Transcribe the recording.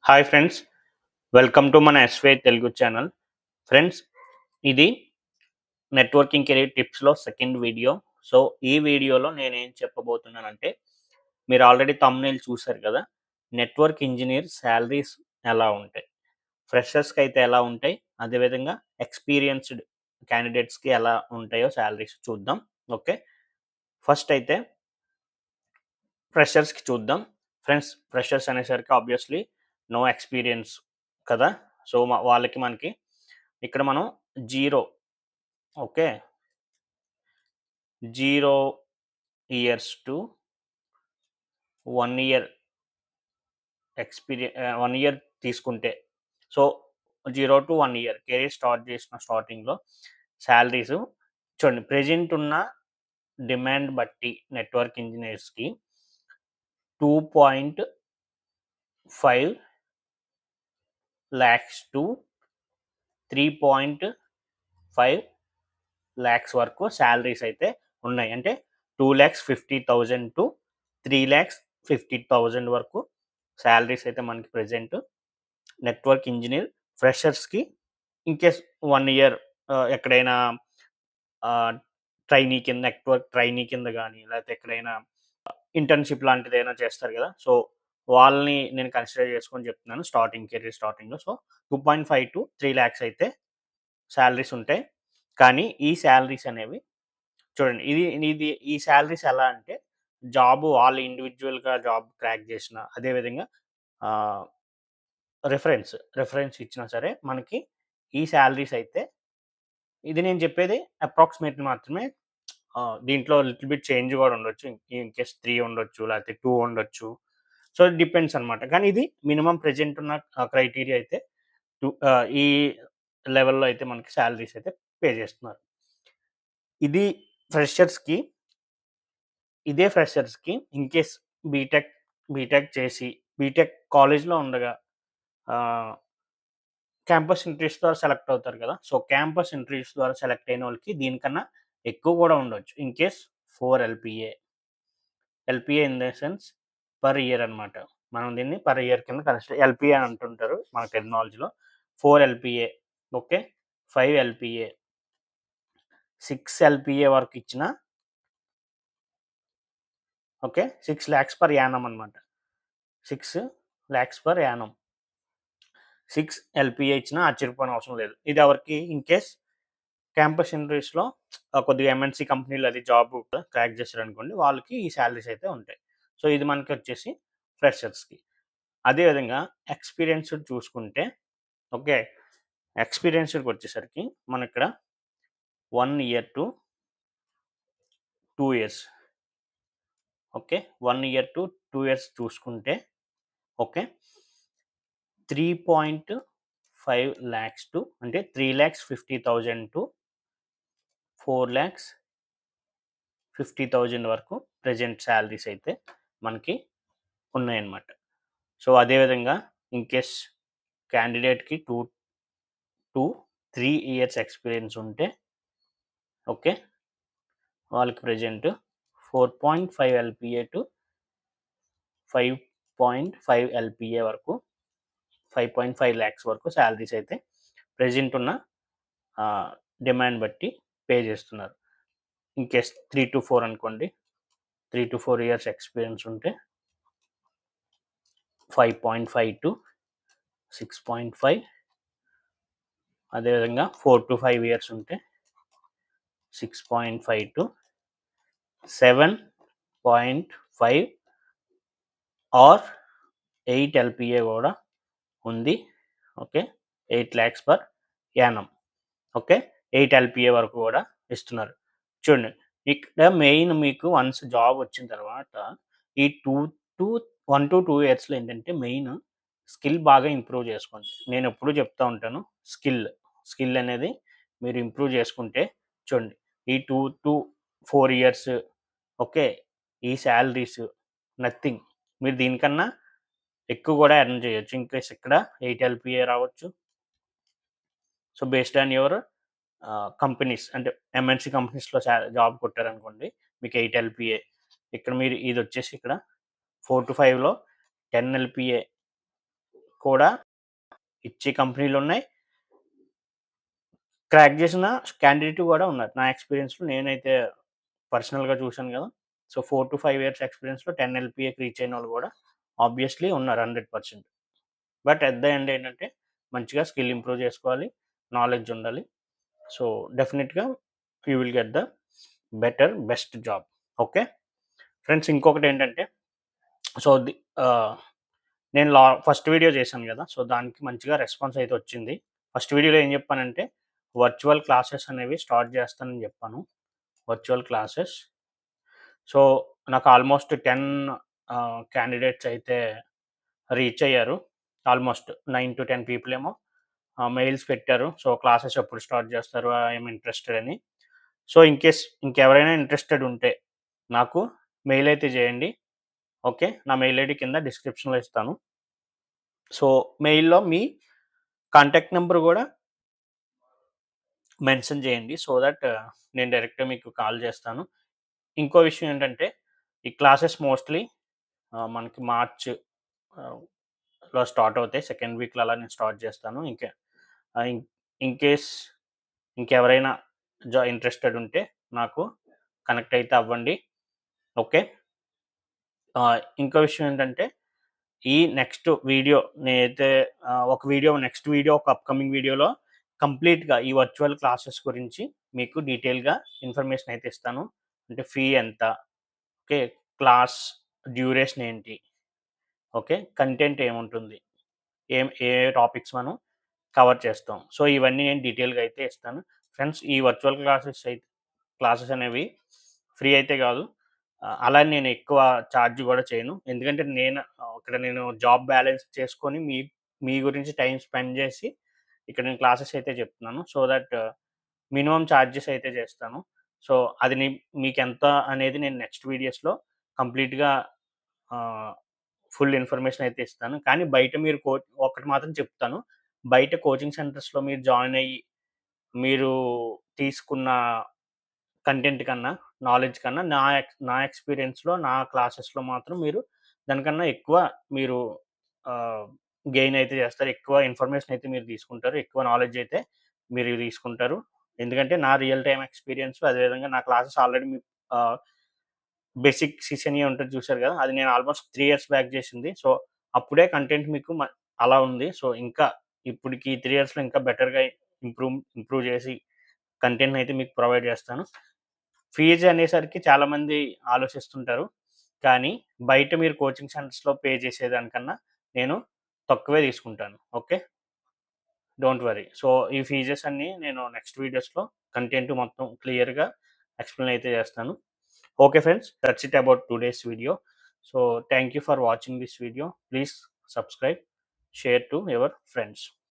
Hi friends, welcome to మన SY Telugu channel. Friends, ఇది networking career టిప్స్లో సెకండ్ వీడియో. సో ఈ వీడియోలో నేనేం చెప్పబోతున్నానంటే, మీరు ఆల్రెడీ థంబ్నెయిల్ చూశారు కదా, నెట్వర్క్ ఇంజనీర్ శాలరీస్ ఎలా ఉంటాయి, ఫ్రెషర్స్కి అయితే ఎలా ఉంటాయి, అదేవిధంగా ఎక్స్పీరియన్స్డ్ క్యాండిడేట్స్కి ఎలా ఉంటాయో శాలరీస్ చూద్దాం. ఓకే, ఫస్ట్ అయితే ఫ్రెషర్స్కి చూద్దాం. ఫ్రెండ్స్, ఫ్రెషర్స్ అనేసరికి ఆబ్వియస్లీ నో ఎక్స్పీరియన్స్ కదా. సో వాళ్ళకి మనకి ఇక్కడ మనం zero, okay, 0 years to 1 year 1 year తీసుకుంటే, so 0 to 1 year career start చేసిన స్టార్టింగ్లో శాలరీస్ చూడండి. ప్రెజెంట్ ఉన్న డిమాండ్ బట్టి నెట్వర్క్ ఇంజనీర్స్కి 2.5 lakhs to 3.5 lakhs వరకు శాలరీస్ అయితే ఉన్నాయి. అంటే 2,50,000 to 3,50,000 వరకు శాలరీస్ అయితే మనకి ప్రెజెంట్ నెట్వర్క్ ఇంజనీర్ ఫ్రెషర్స్కి. ఇన్కేస్ 1 ఇయర్ ఎక్కడైనా ట్రైనీ కింద, నెట్వర్క్ ట్రైనీ కింద కానీ, లేకపోతే ఎక్కడైనా ఇంటర్న్షిప్ లాంటిది ఏదైనా చేస్తారు కదా, సో వాళ్ళని నేను కన్సిడర్ చేసుకొని చెప్తున్నాను కెరీర్ స్టార్టింగ్లో. సో 2.5 to 3 lakhs అయితే శాలరీస్ ఉంటాయి. కానీ ఈ శాలరీస్ అనేవి చూడండి, ఇది ఇది ఈ శాలరీస్ ఎలా అంటే, వాళ్ళు ఇండివిజువల్గా జాబ్ క్రాక్ చేసిన, అదేవిధంగా రెఫరెన్స్ ఇచ్చినా సరే మనకి ఈ శాలరీస్ అయితే, ఇది నేను చెప్పేది అప్రాక్సిమేట్లీ మాత్రమే. దీంట్లో లిటిల్ బిట్ చేంజ్ కూడా ఉండొచ్చు. ఇన్కేస్ 3 ఉండొచ్చు, లేకపోతే 2 ఉండొచ్చు. సో ఇట్ డిపెండ్స్ అనమాట. కానీ ఇది మినిమం ప్రెజెంట్ ఉన్న క్రైటీరియా అయితే ఈ లెవెల్‌లో అయితే మనకి శాలరీస్ అయితే పే చేస్తున్నారు. ఇది ఫ్రెషర్స్‌కి. ఇదే ఫ్రెషర్స్‌కి ఇన్‌కేస్ బీటెక్ చేసి, బీటెక్ కాలేజ్‌లో ఉండగా క్యాంపస్ ఇంటర్వ్యూస్ ద్వారా సెలెక్ట్ అవుతారు కదా. సో క్యాంపస్ ఇంటర్వ్యూస్ ద్వారా సెలెక్ట్ అయిన వాళ్ళకి దీనికన్నా ఎక్కువ కూడా ఉండొచ్చు. In case 4 LPA in the sense per year అనమాట. మనం దీన్ని పర్ ఇయర్ కింద కన్సిడర్ ఎల్‌పీఏ అని అంటుంటారు మన టెర్మినాలజీలో. 4 ఎల్‌పీఏ, ఓకే, 5 ఎల్‌పీఏ, 6 ఎల్‌పీఏ వరకు ఇచ్చిన, ఓకే, 6 lakhs పర్ యానం అనమాట. 6 lakhs పర్ యానం. 6 ఎల్‌పీఏ ఇచ్చినా ఆశ్చర్యపోని అవసరం లేదు. ఇది ఎవరికి ఇన్‌కేస్ క్యాంపస్ ఇంటర్వ్యూస్‌లో కొద్దిగా ఎంఎన్‌సీ కంపెనీలో అది జాబ్ క్రాక్ చేశారనుకోండి, వాళ్ళకి ఈ శాలరీస్ అయితే ఉంటాయి. సో ఇది మనకొచ్చేసి ఫ్రెషర్స్‌కి. అదేవిధంగా ఎక్స్‌పీరియన్స్‌డ్ చూసుకుంటే, ఓకే, ఎక్స్‌పీరియన్స్‌డ్‌కి వచ్చేసరికి మనకిక్కడ 1 year to 2 years, okay, 1 year to 2 years చూసుకుంటే, ఓకే, 3.5 lakhs టు, అంటే 3,50,000 టు 4,50,000 వరకు ప్రెజెంట్ శాలరీస్ అయితే మనకి ఉన్నాయన్నమాట. సో అదేవిధంగా ఇన్‌కేస్ క్యాండిడేట్‌కి 2-3 ఇయర్స్ ఎక్స్‌పీరియన్స్ ఉంటే, ఓకే, వాళ్ళకి ప్రెజెంట్ 4.5 ఎల్‌పీఏ టు 5.5 ఎల్‌పీఏ వరకు, 5.5 lakhs వరకు శాలరీస్ అయితే ప్రెజెంట్ ఉన్న డిమాండ్ బట్టి పే చేస్తున్నారు. ఇన్‌కేస్ 3-4 అనుకోండి, 3-4 ఇయర్స్ ఎక్స్‌పీరియన్స్ ఉంటే 5.5 టు 6.5, అదేవిధంగా 4-5 ఇయర్స్ ఉంటే 6.5 టు 7.5 ఆర్ 8 ఎల్‌పీఏ కూడా ఉంది. Okay, 8 lakhs per annum. Okay, 8 LPA వరకు కూడా ఇస్తున్నారు. చూడండి, ఇక్కడ మెయిన్ మీకు వన్స్ జాబ్ వచ్చిన తర్వాత ఈ 1-2 ఇయర్స్‌లో ఏంటంటే, మెయిన్ స్కిల్ బాగా ఇంప్రూవ్ చేసుకోండి. నేను ఎప్పుడూ చెప్తా ఉంటాను, స్కిల్ అనేది మీరు ఇంప్రూవ్ చేసుకుంటే చూడండి, ఈ 2-4 ఇయర్స్, ఓకే, ఈ శాలరీస్ నథింగ్. మీరు దీనికన్నా ఎక్కువ కూడా ఎర్న్ చేయొచ్చు. ఇన్‌కేస్ ఇక్కడ 8 ఎల్‌పీఏ రావచ్చు. So based on your companies, అంటే ఎంఎన్‌సీ కంపెనీస్‌లో జాబ్ కొట్టారనుకోండి, మీకు 8 ఎల్‌పీఏ. ఇక్కడ మీరు ఇదొచ్చేసి ఇక్కడ 4-5లో 10 ఎల్‌పీఏ కూడా ఇచ్చే కంపెనీలున్నాయి. క్రాక్ చేసిన క్యాండిడేట్ కూడా ఉన్నారు. నా ఎక్స్‌పీరియన్స్‌లో నేనైతే పర్సనల్‌గా చూసాను కదా! సో, 4-5 ఇయర్స్ ఎక్స్‌పీరియన్స్‌లో 10 ఎల్‌పీఏకి రీచ్ అయినోళ్ళు కూడా ఆబ్వియస్‌లీ ఉన్నారు 100%. బట్ ఎట్ ద ఎండ్ ఏంటంటే మంచిగా స్కిల్ ఇంప్రూవ్ చేసుకోవాలి. నాలెడ్జ్ ఉండాలి. సో, డెఫినిట్‌గా you will get the best job. Okay. Friends ఇంకొకటేంటంటే సో, నేను ఫస్ట్ వీడియో చేశాను కదా! సో, దానికి మంచిగా రెస్పాన్స్ అయితే వచ్చింది. ఫస్ట్ వీడియోలో ఏం చెప్పానంటే వర్చువల్ క్లాసెస్ అనేవి స్టార్ట్ చేస్తానని చెప్పాను. Virtual classes. సో, నాకు ఆల్మోస్ట్ 10 క్యాండిడేట్స్ అయితే రీచ్ అయ్యారు. ఆల్మోస్ట్ 9-10 పీపుల్ ఏమో మెయిల్స్ పెట్టారు. సో, క్లాసెస్ ఎప్పుడు స్టార్ట్ చేస్తారు? ఐయామ్ ఇంట్రెస్టెడ్ అని. సో, ఇన్‌కేస్ ఇంకెవరైనా ఇంట్రెస్టెడ్ ఉంటే నాకు మెయిల్ అయితే చేయండి. ఓకే. నా మెయిల్ ఐడీ కింద డిస్క్రిప్షన్‌లో ఇస్తాను. సో, మెయిల్‌లో మీ కాంటాక్ట్ నంబర్ గూడా మెన్షన్ చేయండి. సో థట్ నేను డైరెక్ట్‌గా మీకు కాల్ చేస్తాను. ఇంకో విషయం ఏంటంటే ఈ క్లాసెస్ మోస్ట్‌లీ మనకి మార్చ్ ఆహ్, లో స్టార్ట్ అవుతాయి. సెకండ్ వీక్‌లో అలా నేను స్టార్ట్ చేస్తాను. ఇంకా ఆహ్, ఇన్ ఇన్ కేస్ ఇంకెవరైనా ఇంట్రెస్టెడ్ ఉంటే నాకు కనెక్ట్ అయితే అవ్వండి. ఓకే. ఇంకో విషయం ఏంటంటే ఈ నెక్స్ట్ వీడియో నేనైతే నెక్స్ట్ వీడియో ఒక అప్‌కమింగ్ వీడియోలో కంప్లీట్‌గా ఈ వర్చువల్ క్లాసెస్ గురించి మీకు డీటెయిల్‌గా ఇన్ఫర్మేషన్ అయితే ఇస్తాను. అంటే ఫీ ఎంత? ఓకే. క్లాస్ డ్యూరేషన్ ఏంటి? ఓకే. కంటెంట్ ఏముంటుంది? ఏ టాపిక్స్ మనం కవర్ చేస్తాం. సో, ఇవన్నీ నేను డీటెయిల్‌గా అయితే ఇస్తాను. ఫ్రెండ్స్ ఈ వర్చువల్ క్లాసెస్ అనేవి ఫ్రీ అయితే గాదు. అలా అని నేను ఎక్కువ చార్జ్ గూడా చేయను. ఎందుకంటే ఇక్కడ నేను జాబ్ బ్యాలెన్స్ చేసుకొని మీ గురించి టైమ్ స్పెండ్ జేసి ఇక్కడ నేను క్లాసెస్ అయితే చెప్తున్నాను. సో దట్ మినిమమ్ చార్జెస్ అయితే చేస్తాను. సో, అది మీకెంత అనేది నేను నెక్స్ట్ వీడియోస్‌లో కంప్లీట్‌గా ఆహ్, ఫుల్ ఇన్ఫర్మేషన్ అయితే ఇస్తాను. కానీ బయట మీరు ఒకటి మాత్రం చెప్తాను. బయట కోచింగ్ సెంటర్స్‌లో మీరు జాయిన్ అయ్యి, మీరు తీసుకున్న కంటెంట్ కన్నా, నాలెడ్జ్ కన్నా నా ఎక్స్‌పీరియన్స్‌లో, నా క్లాసెస్‌లో మాత్రం మీరు దానికన్నా ఎక్కువ మీరు ఆహ్, గెయిన్ అయితే చేస్తారు. ఎక్కువ ఇన్ఫర్మేషన్ అయితే మీరు తీసుకుంటారు. ఎక్కువ నాలెడ్జ్ అయితే మీరు తీసుకుంటారు. ఎందుకంటే నా రియల్ టైమ్ ఎక్స్‌పీరియన్స్ అదేవిధంగా నా క్లాసెస్ ఆల్రెడీ ఆహ్, బేసిక్ సిసెనియా ఉంటది చూసారు కదా! అది నేను ఆల్మోస్ట్ 3 ఇయర్స్ బ్యాక్ చేసింది. సో, అప్పుడే కంటెంట్ మీకు అలా ఉంది. సో, ఇంకా ఇప్పటికి 3 ఇయర్స్‌లో ఇంకా బెటర్‌గా ఇంప్రూవ్ చేసి కంటెంట్‌నయితే మీకు ప్రొవైడ్ చేస్తాను. ఫీజ్ అనేసరికి చాలామంది ఆలోచిస్తుంటారు. కానీ బయట మీరు కోచింగ్ సెంటర్స్‌లో పే చేసేదానికన్నా నేను తక్కువే తీసుకుంటాను. ఓకే. Don't worry. సో, ఈ ఫీజెస్ అన్నీ నేను నెక్స్ట్ వీడియోస్‌లో కంటెంట్ మొత్తం క్లియర్‌గా ఎక్స్‌ప్లెయిన్ అయితే చేస్తాను. Okay friends. That's it about today's video. So, thank you for watching this video. Please subscribe, share to your friends.